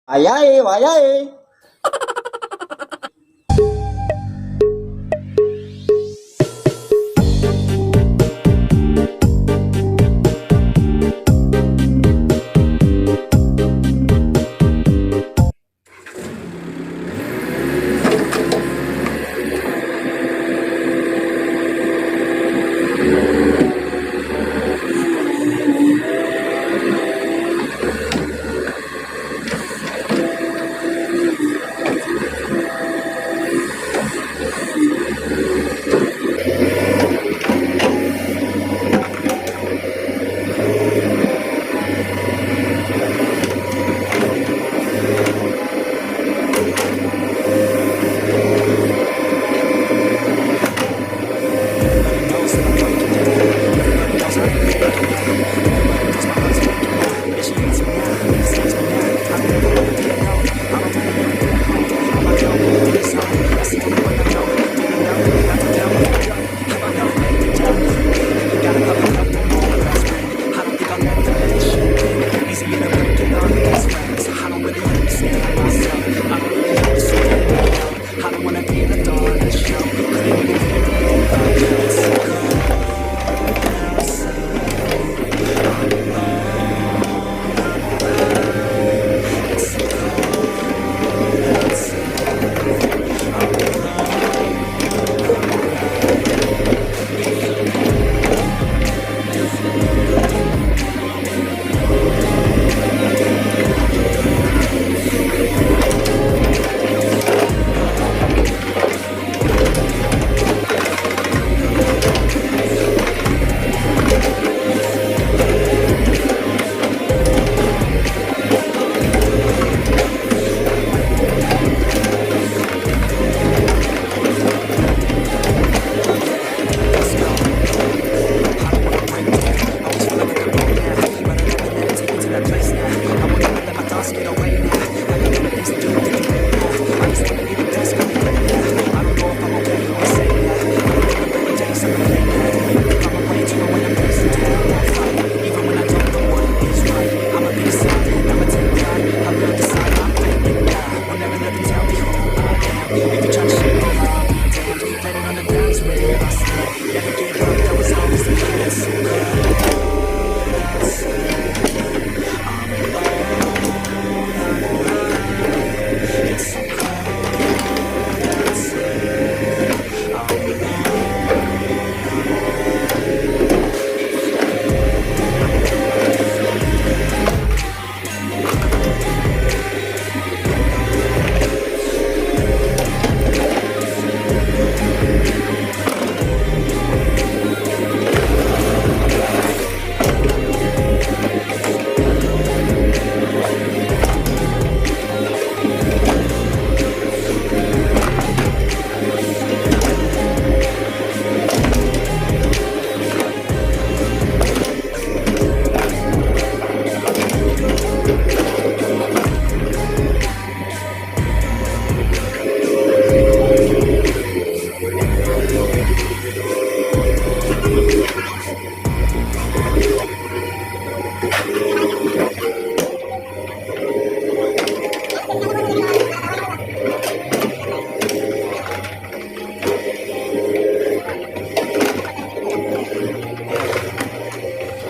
Ayae, wayahe.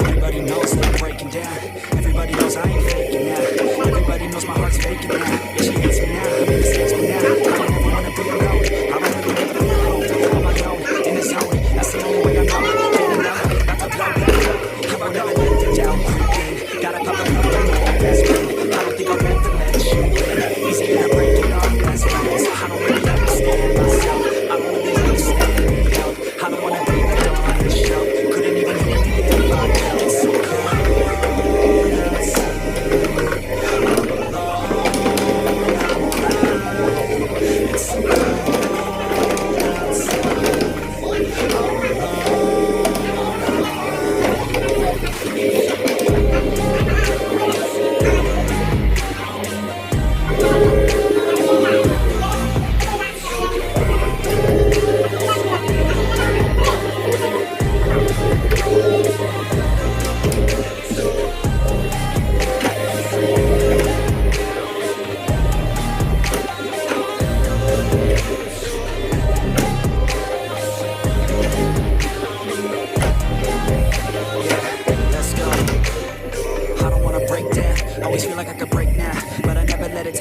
Everybody knows that I'm breaking down. Everybody knows I ain't faking now. Everybody knows my heart's faking now. Yeah, she hates me now, I mean, this hates me now. I don't ever wanna be alone. I don't ever wanna be alone. On my own, in the zone. That's the only way I know. Feeling low, about to blow back up. I won't ever let the doubt creep in. Gotta pop it up and move fast. I don't think I'll ever let you in. Easy to break it off best friends. I don't really understand myself. I don't really understand me help. I don't wanna be the dog on the show. Couldn't even hear me if I could. It's so cold outside. I'm alone.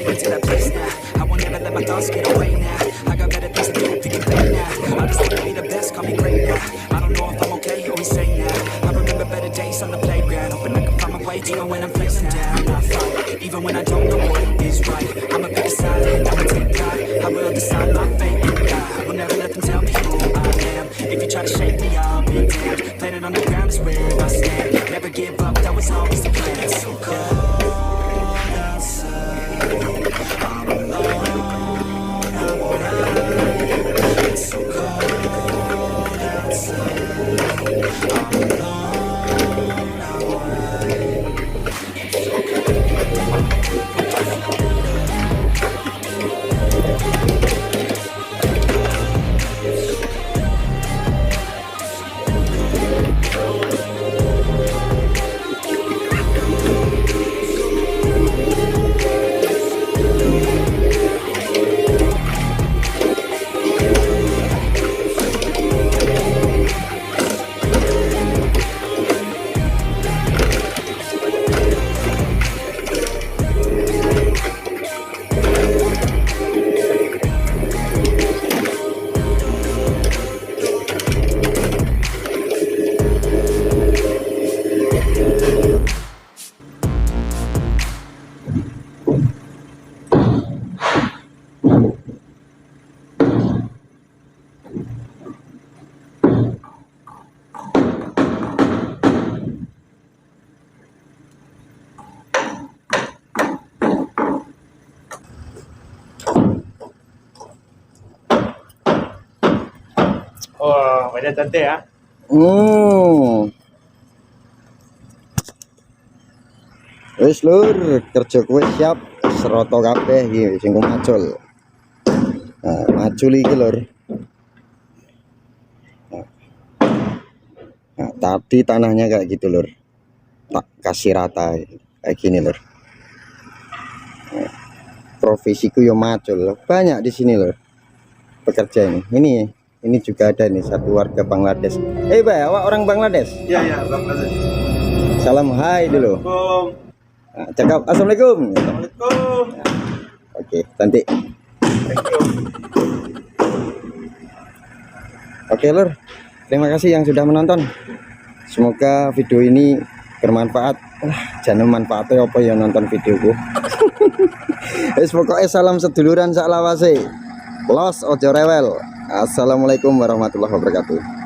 into that place now. I won't ever let my thoughts get away now. I got better things to do, thinking play now. I just wanna be the best, call me great now. I don't know if I'm okay or insane now. I remember better days on the playground, hoping I can find my way even when I'm feeling down. I fight, even when I don't know what is right. I'ma pick a side, I'ma take pride. I will decide my fate and die. I will never let them tell me who I am. If you try to shake me, I'll be damned. Planet on the ground is where I stand. Never give up, that was always the plan. It's so cold outside, I'm alone, I'm alright. It's so cold outside, I'm alone, I'm alright. Oh, banyak cantik ya. Wis lur, kerja kowe siap, seroto kabeh iki sing macul. Nah, macul iki lur. Nah, tadi tanahnya kayak gitu lur. Tak kasih rata kayak gini lur. Nah, profesiku yo macul. Banyak di sini lur. Pekerja ini. Ini juga ada nih satu warga Bangladesh. Bay, awak orang Bangladesh? Iya, Bangladesh. Salam hai dulu. Assalamualaikum. Nah, cakap assalamualaikum. Assalamualaikum. Oke, cantik. Thank you. Oke lur, terima kasih yang sudah menonton. Semoga video ini bermanfaat. Jangan manfaatnya apa ya nonton videoku. Wis pokoknya salam seduluran sak lawase. Los ojo rewel. Assalamualaikum warahmatullahi wabarakatuh.